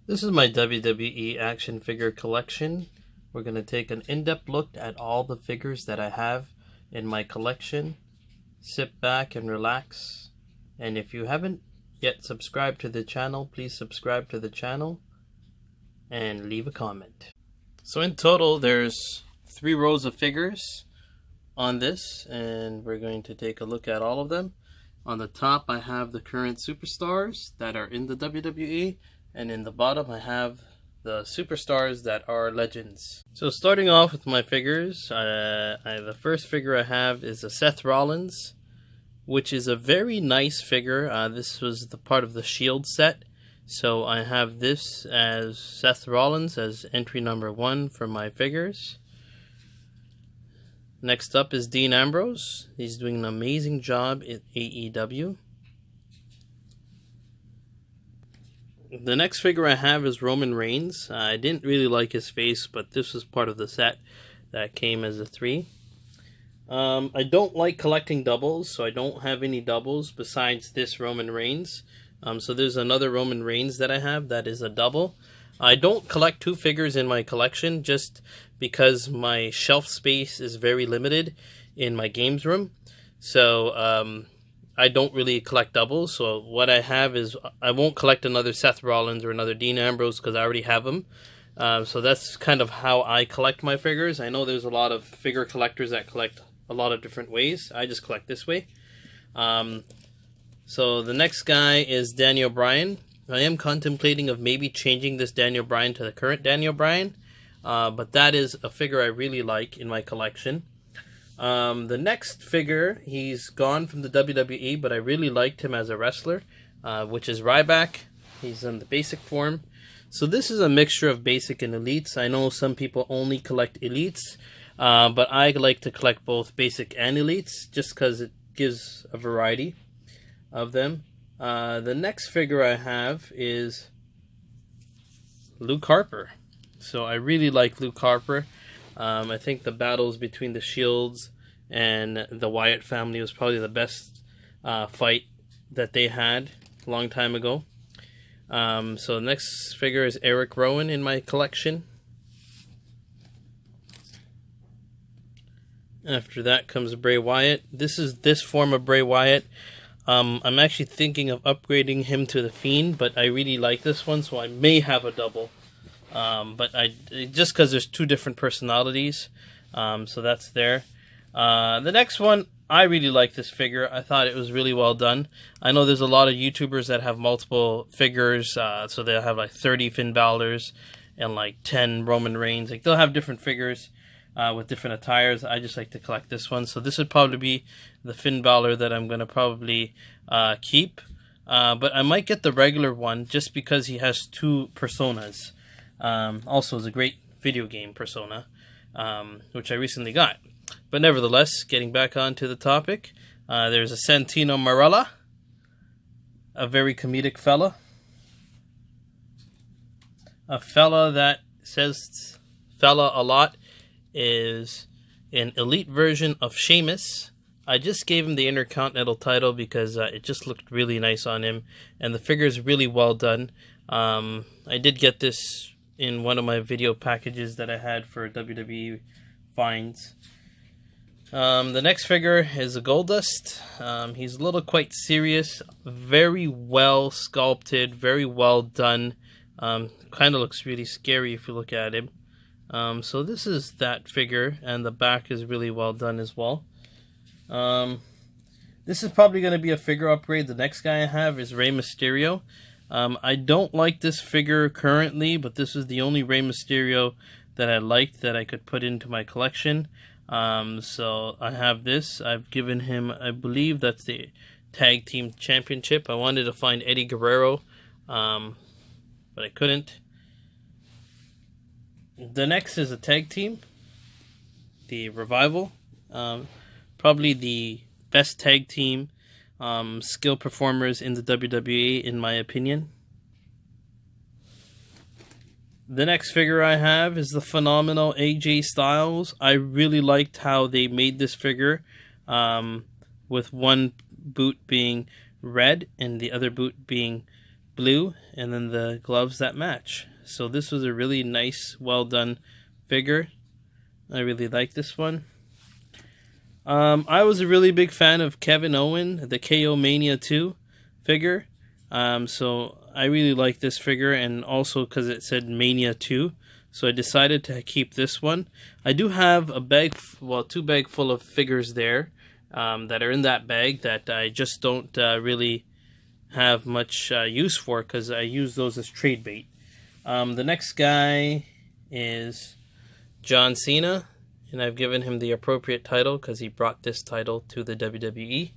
This is my WWE action figure collection. We're going to take an in-depth look at all the figures that I have in my collection. Sit back and relax. And if you haven't yet subscribed to the channel, please subscribe to the channel and leave a comment. So in total, there's 3 rows of figures on this, and we're going to take a look at all of them. On the top, I have the current superstars that are in the WWE, and in the bottom, I have the superstars that are legends. So starting off with my figures, the first figure I have is a Seth Rollins, which is a very nice figure. This was the part of the Shield set. So I have this as Seth Rollins as entry number 1 for my figures. Next up is Dean Ambrose. He's doing an amazing job at AEW. The next figure I have is Roman Reigns. I didn't really like his face, but this was part of the set that came as a 3. I don't like collecting doubles, so I don't have any doubles besides this Roman Reigns. So there's another Roman Reigns that I have that is a double. I don't collect 2 figures in my collection just because my shelf space is very limited in my games room. So I don't really collect doubles. So what I have is I won't collect another Seth Rollins or another Dean Ambrose because I already have them. So that's kind of how I collect my figures. I know there's a lot of figure collectors that collect a lot of different ways. I just collect this way. So the next guy is Daniel Bryan. I am contemplating of maybe changing this Daniel Bryan to the current Daniel Bryan, but that is a figure I really like in my collection. The next figure, he's gone from the WWE, but I really liked him as a wrestler, which is Ryback. He's in the basic form. So this is a mixture of basic and elites. I know some people only collect elites, but I like to collect both basic and elites just because it gives a variety of them. The next figure I have is Luke Harper. So I really like Luke Harper. I think the battles between the Shields and the Wyatt family was probably the best fight that they had a long time ago. So the next figure is Eric Rowan in my collection. After that comes Bray Wyatt. This is this form of Bray Wyatt. I'm actually thinking of upgrading him to the Fiend, but I really like this one, so I may have a double. But just because there's 2 different personalities, so that's there. The next one, I really like this figure. I thought it was really well done. I know there's a lot of YouTubers that have multiple figures, so they'll have like 30 Finn Balor's and like 10 Roman Reigns. Like they'll have different figures with different attires. I just like to collect this one. So this would probably be the Finn Balor that I'm going to probably keep. But I might get the regular one just because he has 2 personas. Also is a great video game persona, which I recently got. But nevertheless, getting back onto the topic, there's a Santino Marella, a very comedic fella. A fella that says fella a lot is an elite version of Sheamus. I just gave him the Intercontinental title because it just looked really nice on him, and the figure is really well done. I did get this in one of my video packages that I had for WWE finds. The next figure is a Goldust. He's a little quite serious, very well sculpted, very well done. Kind of looks really scary if you look at him. So this is that figure, and the back is really well done as well. This is probably going to be a figure upgrade. The next guy I have is Rey Mysterio. I don't like this figure currently, but this is the only Rey Mysterio that I liked that I could put into my collection. So I have this. I've given him, I believe that's the Tag Team Championship. I wanted to find Eddie Guerrero, but I couldn't. The next is a tag team, the Revival. Probably the best tag team skill performers in the WWE, in my opinion. The next figure I have is the phenomenal AJ Styles. I really liked how they made this figure, with one boot being red and the other boot being blue, and then the gloves that match. So this was a really nice, well done figure. I really like this one. I was a really big fan of Kevin Owen, the KO Mania 2 figure. So I really like this figure, and also because it said Mania 2. So I decided to keep this one. I do have a bag, well, 2 bags full of figures there that are in that bag that I just don't really have much use for, because I use those as trade bait. The next guy is John Cena, and I've given him the appropriate title because he brought this title to the WWE.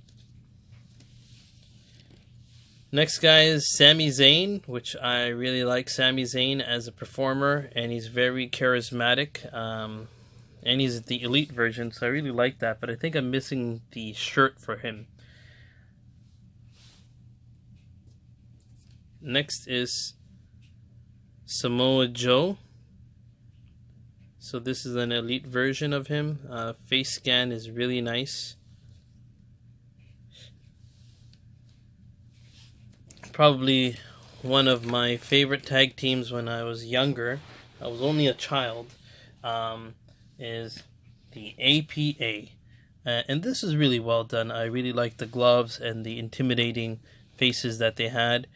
Next guy is Sami Zayn, which I really like Sami Zayn as a performer, and he's very charismatic, and he's the elite version, so I really like that, but I think I'm missing the shirt for him. Next is Samoa Joe. So this is an elite version of him. Face scan is really nice. Probably one of my favorite tag teams when I was younger, I was only a child, is the APA. And this is really well done. I really like the gloves and the intimidating faces that they had.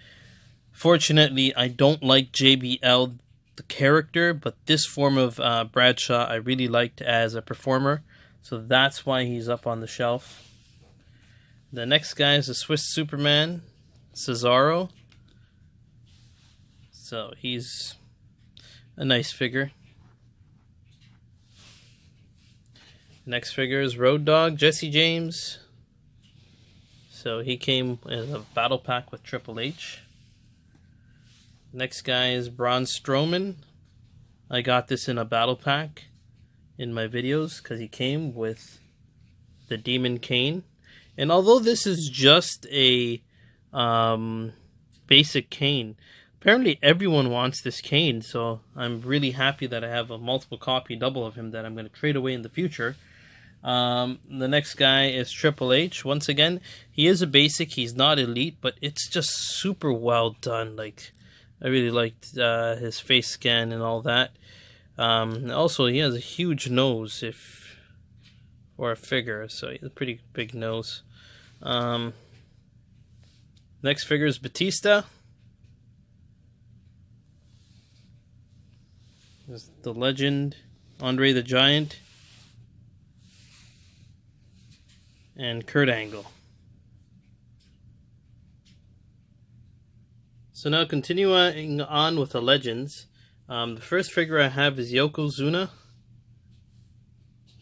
Fortunately, I don't like JBL, the character, but this form of Bradshaw I really liked as a performer. So that's why he's up on the shelf. The next guy is a Swiss Superman, Cesaro. So he's a nice figure. Next figure is Road Dogg, Jesse James. So he came in a battle pack with Triple H. Next guy is Braun Strowman. I got this in a battle pack in my videos because he came with the Demon Cane. And although this is just a basic cane, apparently everyone wants this cane, so I'm really happy that I have a multiple copy double of him that I'm going to trade away in the future. The next guy is Triple H. Once again, he is a basic, he's not elite, but it's just super well done. Like, I really liked his face scan and all that. Also, he has a huge nose for a figure, so he has a pretty big nose. Next figure is Batista. There's the legend, Andre the Giant, and Kurt Angle. So now continuing on with the legends. The first figure I have is Yokozuna.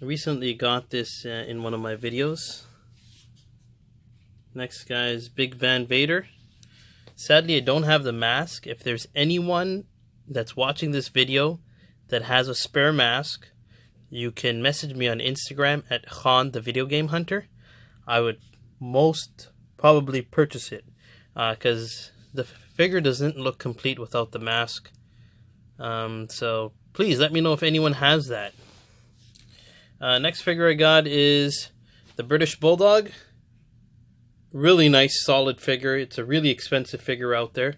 I recently got this in one of my videos. Next guy is Big Van Vader. Sadly, I don't have the mask. If there's anyone that's watching this video that has a spare mask, you can message me on Instagram at Khan the Video Game Hunter. I would most probably purchase it because the figure doesn't look complete without the mask. So please let me know if anyone has that. Next figure I got is the British Bulldog. Really nice, solid figure. It's a really expensive figure out there.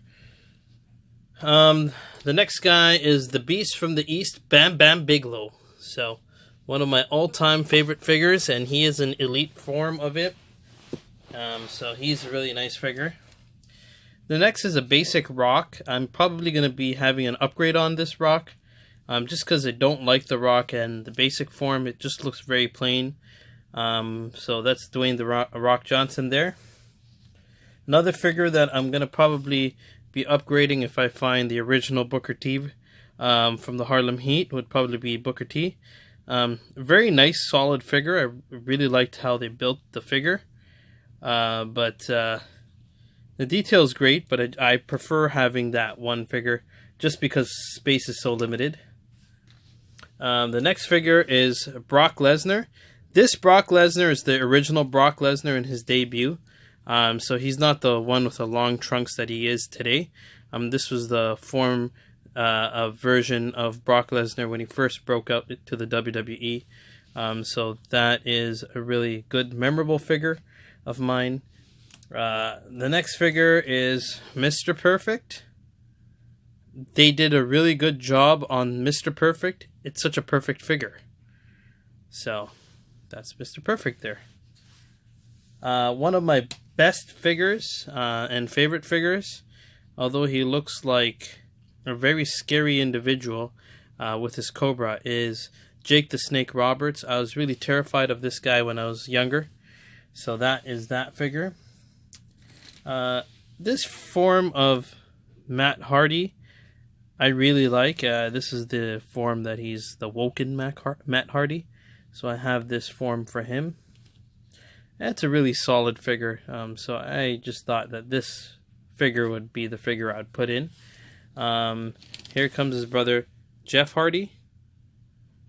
The next guy is the Beast from the East, Bam Bam Bigelow. So, one of my all-time favorite figures, and he is an elite form of it. So he's a really nice figure. The next is a basic Rock. I'm probably going to be having an upgrade on this Rock. Just because I don't like the Rock and the basic form, it just looks very plain. So that's Dwayne the Rock Johnson there. Another figure that I'm going to probably be upgrading if I find the original Booker T from the Harlem Heat would probably be Booker T. Very nice, solid figure. I really liked how they built the figure. But the detail is great, but I prefer having that one figure just because space is so limited. The next figure is Brock Lesnar. This Brock Lesnar is the original Brock Lesnar in his debut. So he's not the one with the long trunks that he is today. This was the form version of Brock Lesnar when he first broke out to the WWE. So that is a really good, memorable figure of mine. The next figure is Mr. Perfect. They did a really good job on Mr. Perfect. It's such a perfect figure. So, that's Mr. Perfect there. One of my best figures and favorite figures, although he looks like a very scary individual with his cobra, is Jake the Snake Roberts. I was really terrified of this guy when I was younger. So that is that figure. This form of Matt Hardy, I really like. This is the form that he's the Woken Matt Hardy. So I have this form for him. It's a really solid figure. So I just thought that this figure would be the figure I'd put in. Here comes his brother, Jeff Hardy.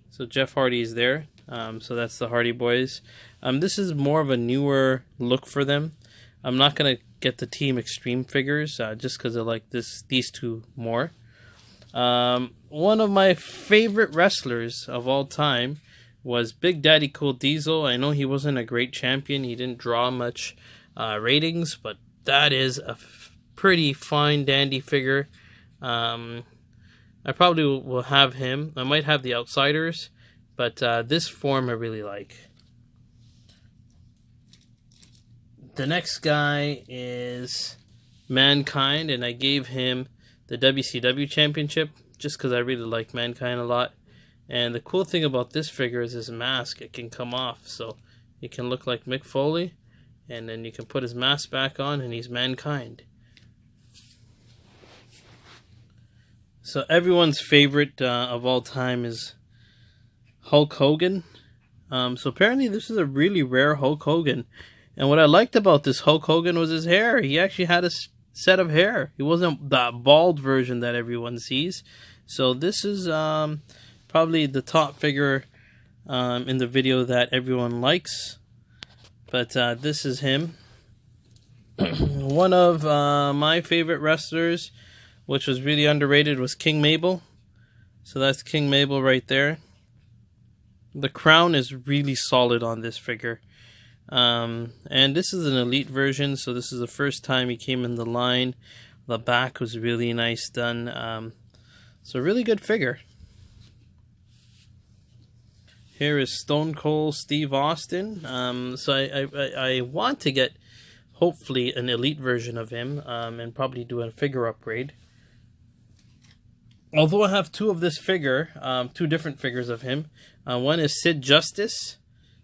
So Jeff Hardy is there. So that's the Hardy Boys. This is more of a newer look for them. I'm not going to get the Team Extreme figures just because I like these two more. One of my favorite wrestlers of all time was Big Daddy Cool Diesel. I know he wasn't a great champion. He didn't draw much ratings, but that is a pretty fine dandy figure. I probably will have him. I might have the Outsiders, but this form I really like. The next guy is Mankind, and I gave him the WCW Championship just because I really like Mankind a lot. And the cool thing about this figure is his mask. It can come off, so he can look like Mick Foley, and then you can put his mask back on and he's Mankind. So everyone's favorite of all time is Hulk Hogan. So apparently this is a really rare Hulk Hogan. And what I liked about this Hulk Hogan was his hair. He actually had a set of hair. He wasn't that bald version that everyone sees. So this is probably the top figure in the video that everyone likes. But this is him. One of my favorite wrestlers, which was really underrated, was King Mabel. So that's King Mabel right there. The crown is really solid on this figure. And this is an elite version, so this is the first time he came in the line. The back was really nice done. So really good figure. Here is Stone Cold Steve Austin. So I want to get, hopefully, an elite version of him and probably do a figure upgrade. Although I have two of this figure, two different figures of him. One is Sid Justice.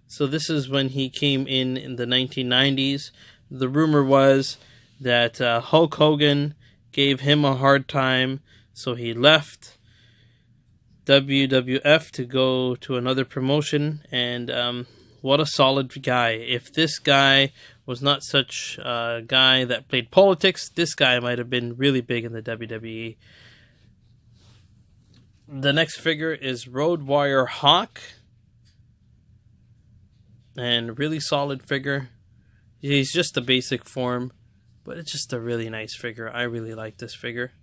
So this is when he came in the 1990s. The rumor was that Hulk Hogan gave him a hard time, so he left WWF to go to another promotion. And what a solid guy. If this guy was not such a guy that played politics, this guy might have been really big in the WWE. The next figure is Road Warrior Hawk. And really solid figure. He's just a basic form, but it's just a really nice figure. I really like this figure.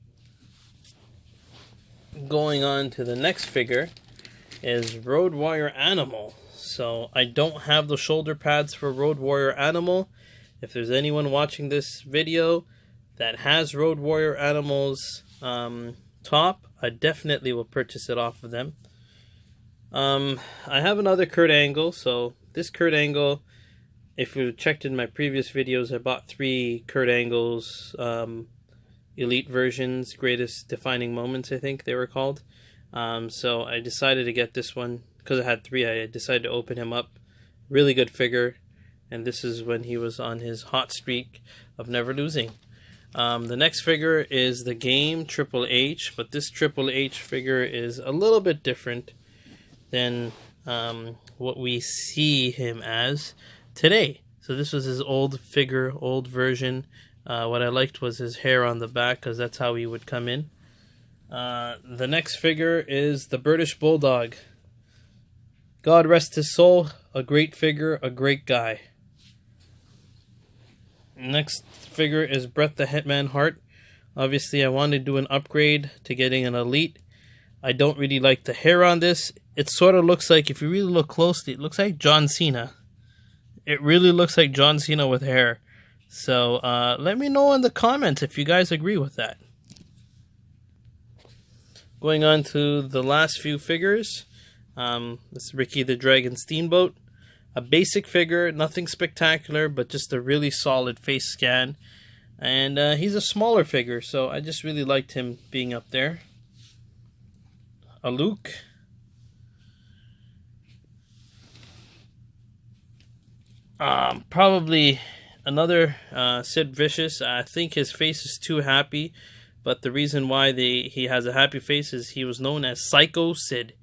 Going on to the next figure is Road Warrior Animal. So I don't have the shoulder pads for Road Warrior Animal. If there's anyone watching this video that has Road Warrior Animal's top, I definitely will purchase it off of them. I have another Kurt Angle. So this Kurt Angle, if you checked in my previous videos, I bought 3 Kurt Angles elite versions, greatest defining moments, I think they were called. So I decided to get this one because I had 3. I decided to open him up. Really good figure, and this is when he was on his hot streak of never losing. The next figure is the Game Triple H, but this Triple H figure is a little bit different than what we see him as today. So this was his old figure, old version. What I liked was his hair on the back because that's how he would come in. The next figure is the British Bulldog. God rest his soul, a great figure, a great guy. Next figure is Bret the Hitman Hart. Obviously, I wanted to do an upgrade to getting an elite. I don't really like the hair on this. It sort of looks like, if you really look closely, it looks like John Cena. It really looks like John Cena with hair. So let me know in the comments if you guys agree with that. Going on to the last few figures. This is Ricky the Dragon Steamboat. A basic figure, nothing spectacular, but just a really solid face scan. And he's a smaller figure, so I just really liked him being up there. A Luke. Probably another Sid Vicious. I think his face is too happy, but the reason why he has a happy face is he was known as Psycho Sid.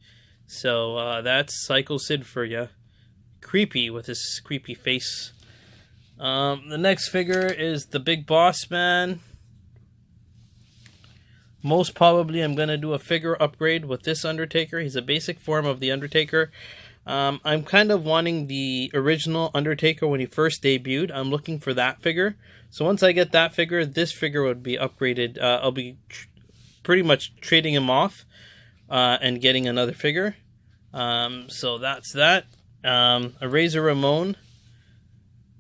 So that's Psycho Sid for you. Creepy with his creepy face. The next figure is the Big Boss Man. Most probably I'm going to do a figure upgrade with this Undertaker. He's a basic form of the Undertaker. I'm kind of wanting the original Undertaker when he first debuted. I'm looking for that figure. So once I get that figure, this figure would be upgraded. I'll be pretty much trading him off and getting another figure. So that's that. A Razor Ramon.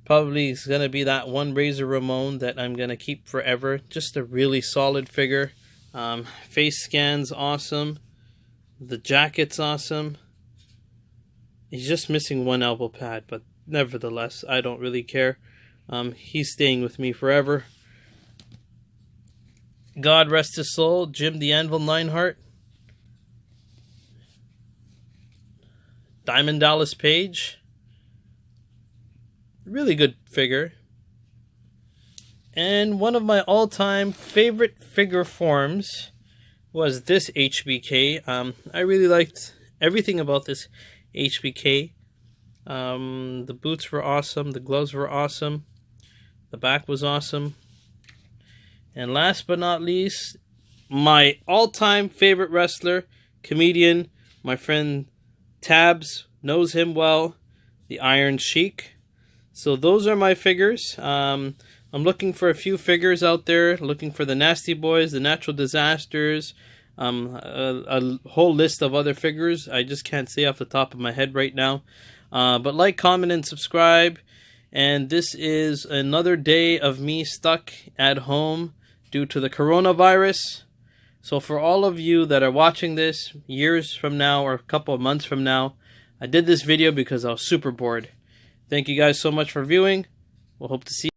Probably is going to be that one Razor Ramon that I'm going to keep forever. Just a really solid figure. Face scan's awesome. The jacket's awesome. He's just missing one elbow pad, but nevertheless, I don't really care. He's staying with me forever. God rest his soul, Jim the Anvil Neidhart. Diamond Dallas Page. Really good figure. And one of my all-time favorite figure forms was this HBK. I really liked everything about this HBK. The boots were awesome. The gloves were awesome. The back was awesome. And last but not least, my all-time favorite wrestler, comedian, my friend Tabs, knows him well, the Iron Sheik. So those are my figures. I'm looking for a few figures out there, looking for the Nasty Boys, the Natural Disasters, a whole list of other figures. I just can't say off the top of my head right now. But like, comment, and subscribe. And this is another day of me stuck at home due to the coronavirus. So for all of you that are watching this years from now or a couple of months from now, I did this video because I was super bored. Thank you guys so much for viewing. We'll hope to see you.